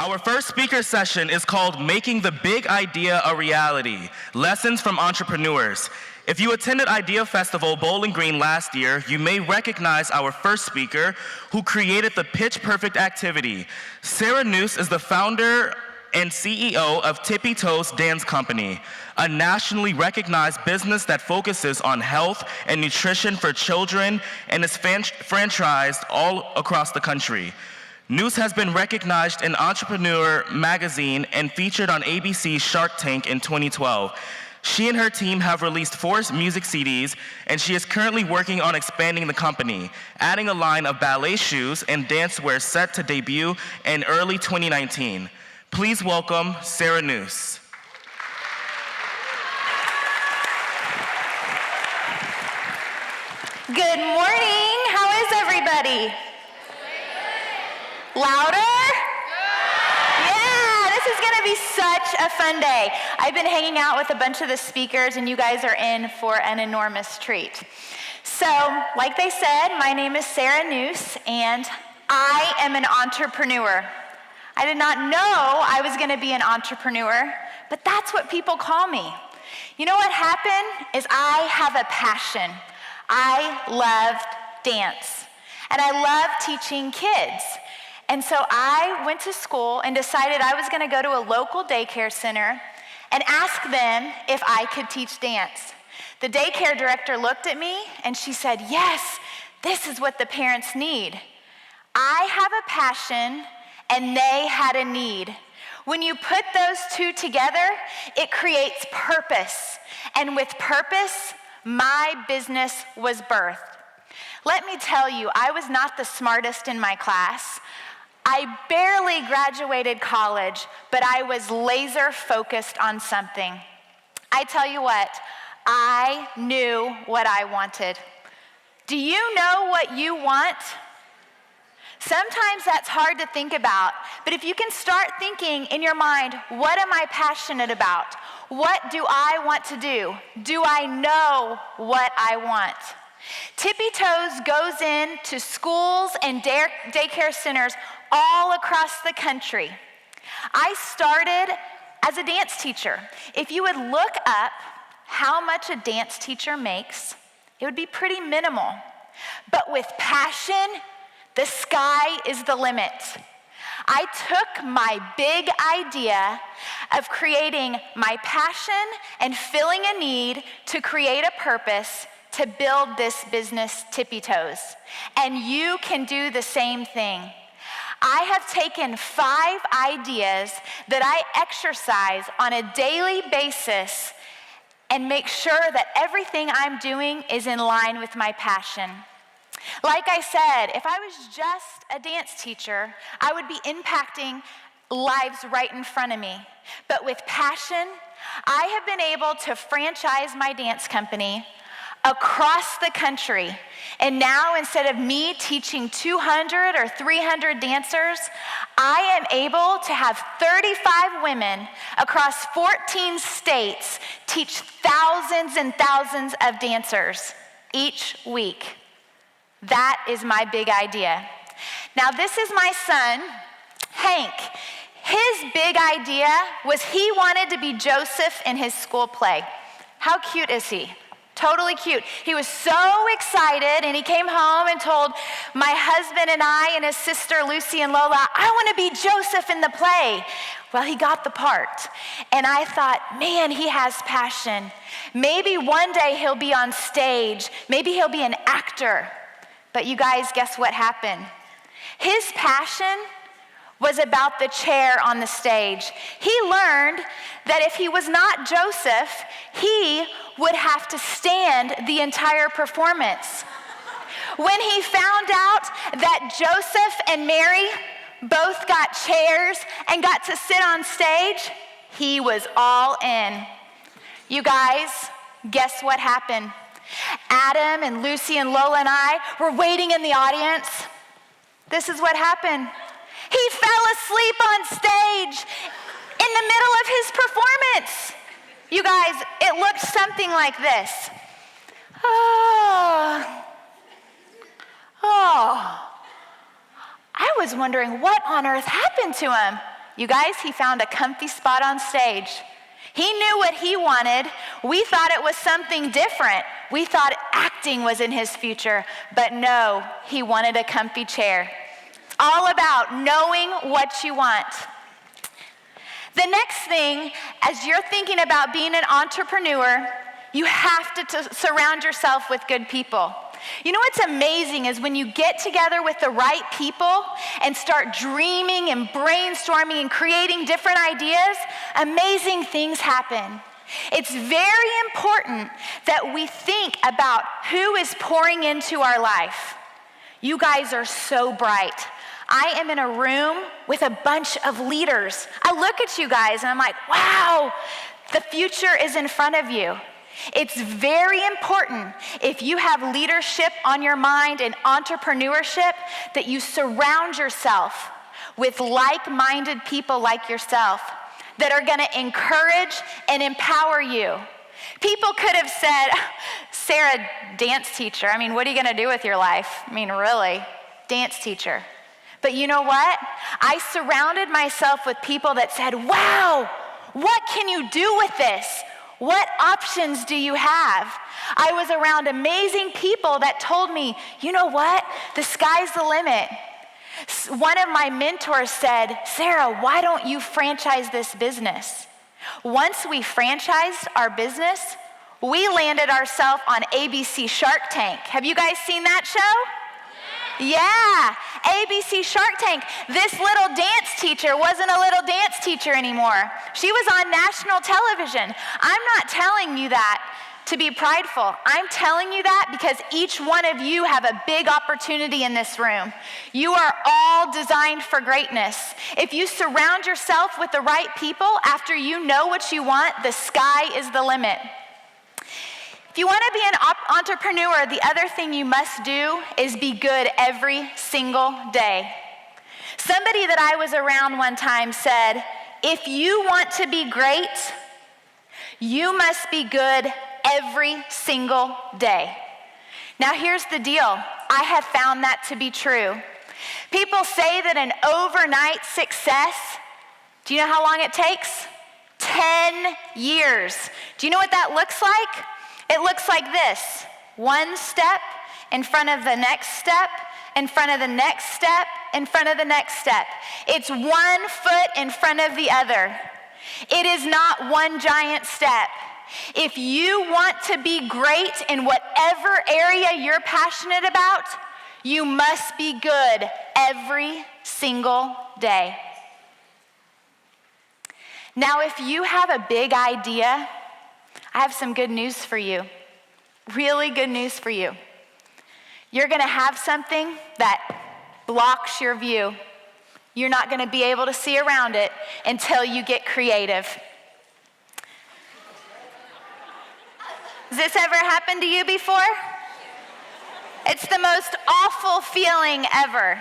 Our first speaker session is called Making the Big Idea a Reality, Lessons from Entrepreneurs. If you attended IdeaFestival Bowling Green last year, you may recognize our first speaker who created the Pitch Perfect activity. Sarah Nuse is the founder and CEO of Tippi Toes Dance Company, a nationally recognized business that focuses on health and nutrition for children and is franchised all across the country. Nuse has been recognized in Entrepreneur magazine and featured on ABC's Shark Tank in 2012. She and her team have released 4 music CDs, and she is currently working on expanding the company, adding a line of ballet shoes and dancewear set to debut in early 2019. Please welcome Sarah Nuse. Good morning. How is everybody? Louder? Yeah, this is going to be such a fun day. I've been hanging out with a bunch of the speakers, and you guys are in for an enormous treat. So, like they said, my name is Sarah Nuse, and I am an entrepreneur. I did not know I was going to be an entrepreneur, but that's what people call me. You know what happened is I have a passion. I love dance, and I love teaching kids. And so I went to school and decided I was going to go to a local daycare center and ask them if I could teach dance. The daycare director looked at me and she said, "Yes, this is what the parents need." I have a passion and they had a need. When you put those two together, it creates purpose. And with purpose, my business was birthed. Let me tell you, I was not the smartest in my class. I barely graduated college, but I was laser focused on something. I tell you what, I knew what I wanted. Do you know what you want? Sometimes that's hard to think about, but if you can start thinking in your mind, what am I passionate about? What do I want to do? Do I know what I want? Tippi Toes goes into schools and daycare centers all across the country. I started as a dance teacher. If you would look up how much a dance teacher makes, it would be pretty minimal. But with passion, the sky is the limit. I took my big idea of creating my passion and filling a need to create a purpose to build this business, Tippi Toes. And you can do the same thing. I have taken 5 ideas that I exercise on a daily basis and make sure that everything I'm doing is in line with my passion. Like I said, if I was just a dance teacher, I would be impacting lives right in front of me. But with passion, I have been able to franchise my dance company across the country. And now, instead of me teaching 200 or 300 dancers, I am able to have 35 women across 14 states teach thousands and thousands of dancers each week. That is my big idea. Now, this is my son, Hank. His big idea was he wanted to be Joseph in his school play. How cute is he? Totally cute. He was so excited, and he came home and told my husband and I and his sister Lucy and Lola, "I want to be Joseph in the play." Well, he got the part. And I thought, man, he has passion. Maybe one day he'll be on stage. Maybe he'll be an actor. But you guys, guess what happened? His passion was about the chair on the stage. He learned that if he was not Joseph, he would have to stand the entire performance. When he found out that Joseph and Mary both got chairs and got to sit on stage, he was all in. You guys, guess what happened? Adam and Lucy and Lola and I were waiting in the audience. This is what happened. He fell asleep on stage in the middle of his performance. You guys, it looked something like this. I was wondering what on earth happened to him. You guys, he found a comfy spot on stage. He knew what he wanted. We thought it was something different. We thought acting was in his future, but no, he wanted a comfy chair. All about knowing what you want. The next thing, as you're thinking about being an entrepreneur, you have to surround yourself with good people. You know what's amazing is when you get together with the right people and start dreaming and brainstorming and creating different ideas, amazing things happen. It's very important that we think about who is pouring into our life. You guys are so bright. I am in a room with a bunch of leaders. I look at you guys and I'm like, wow, the future is in front of you. It's very important if you have leadership on your mind and entrepreneurship that you surround yourself with like-minded people like yourself that are going to encourage and empower you. People could have said, Sarah, dance teacher. I mean, what are you going to do with your life? I mean, really, dance teacher. But you know what? I surrounded myself with people that said, wow, what can you do with this? What options do you have? I was around amazing people that told me, you know what? The sky's the limit. One of my mentors said, Sarah, why don't you franchise this business? Once we franchised our business, we landed ourselves on ABC Shark Tank. Have you guys seen that show? Yeah, ABC Shark Tank. This little dance teacher wasn't a little dance teacher anymore. She was on national television. I'm not telling you that to be prideful. I'm telling you that because each one of you have a big opportunity in this room. You are all designed for greatness. If you surround yourself with the right people, after you know what you want, the sky is the limit. If you want to be an entrepreneur, the other thing you must do is be good every single day. Somebody that I was around one time said, if you want to be great, you must be good every single day. Now here's the deal. I have found that to be true. People say that an overnight success, do you know how long it takes? 10 years. Do you know what that looks like? It looks like this. One step in front of the next step, in front of the next step, in front of the next step. It's 1 foot in front of the other. It is not one giant step. If you want to be great in whatever area you're passionate about, you must be good every single day. Now, if you have a big idea, I have some good news for you. Really good news for you. You're going to have something that blocks your view. You're not going to be able to see around it until you get creative. Has this ever happened to you before? It's the most awful feeling ever.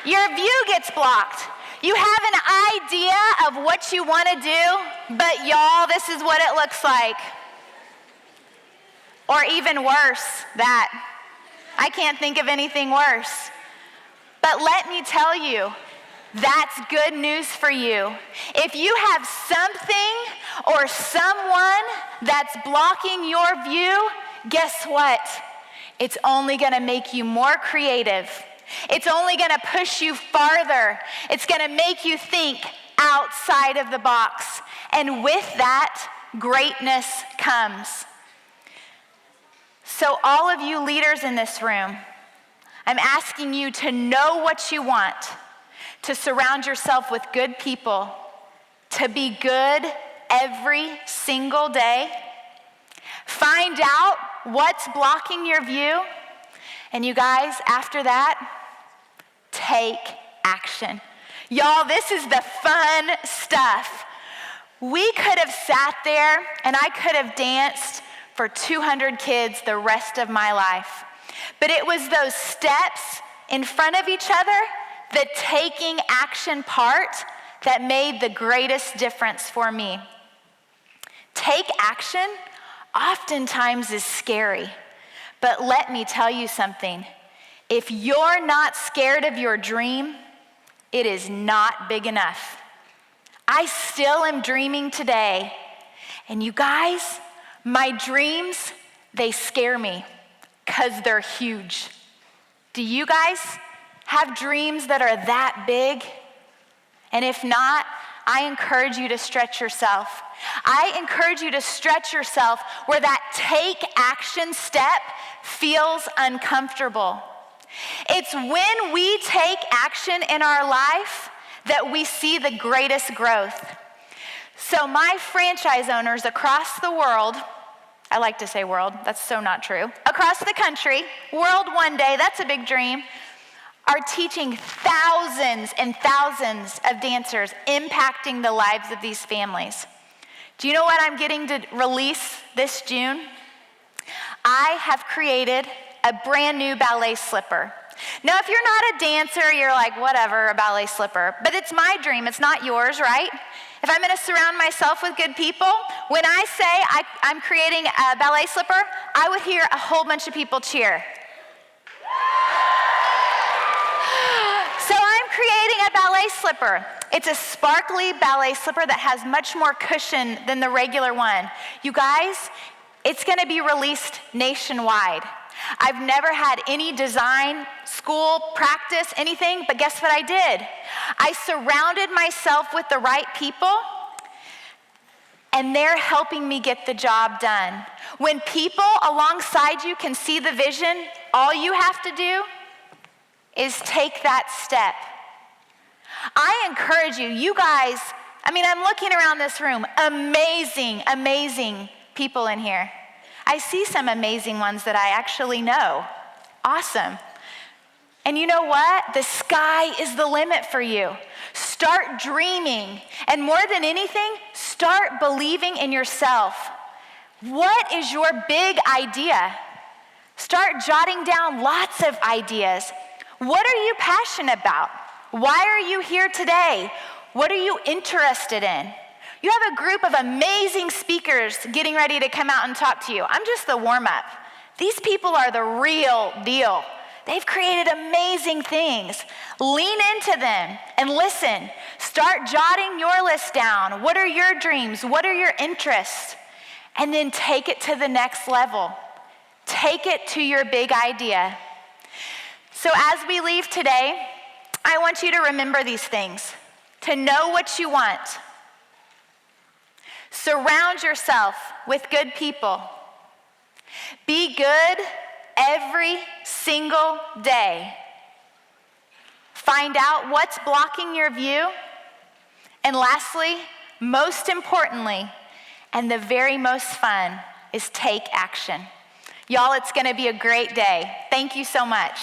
Your view gets blocked. You have an idea of what you want to do, but y'all, this is what it looks like. Or even worse, that. I can't think of anything worse. But let me tell you, that's good news for you. If you have something or someone that's blocking your view, guess what? It's only going to make you more creative. It's only going to push you farther. It's going to make you think outside of the box. And with that, greatness comes. So all of you leaders in this room, I'm asking you to know what you want, to surround yourself with good people, to be good every single day. Find out what's blocking your view. And you guys, after that, take action. Y'all, this is the fun stuff. We could have sat there and I could have danced for 200 kids the rest of my life. But it was those steps in front of each other, the taking action part, that made the greatest difference for me. Take action oftentimes is scary. But let me tell you something. If you're not scared of your dream, it is not big enough. I still am dreaming today. And you guys, my dreams, they scare me because they're huge. Do you guys have dreams that are that big? And if not, I encourage you to stretch yourself. I encourage you to stretch yourself where that take action step feels uncomfortable. It's when we take action in our life that we see the greatest growth. So my franchise owners across the world, I like to say world, that's so not true, across the country, world one day, that's a big dream, are teaching thousands and thousands of dancers, impacting the lives of these families. Do you know what I'm getting to release this June? I have created a brand new ballet slipper. Now, if you're not a dancer, you're like, whatever, a ballet slipper. But it's my dream, it's not yours, right? If I'm gonna surround myself with good people, when I say I'm creating a ballet slipper, I would hear a whole bunch of people cheer. So I'm creating a ballet slipper. It's a sparkly ballet slipper that has much more cushion than the regular one. You guys, it's gonna be released nationwide. I've never had any design, school, practice, anything, but guess what I did? I surrounded myself with the right people, and they're helping me get the job done. When people alongside you can see the vision, all you have to do is take that step. I encourage you, you guys, I'm looking around this room, amazing, amazing people in here. I see some amazing ones that I actually know. Awesome. And you know what? The sky is the limit for you. Start dreaming. And more than anything, start believing in yourself. What is your big idea? Start jotting down lots of ideas. What are you passionate about? Why are you here today? What are you interested in? You have a group of amazing speakers getting ready to come out and talk to you. I'm just the warm-up. These people are the real deal. They've created amazing things. Lean into them and listen. Start jotting your list down. What are your dreams? What are your interests? And then take it to the next level. Take it to your big idea. So as we leave today, I want you to remember these things. To know what you want. Surround yourself with good people. Be good every single day. Find out what's blocking your view. And lastly, most importantly, and the very most fun, is take action. Y'all, it's gonna be a great day. Thank you so much.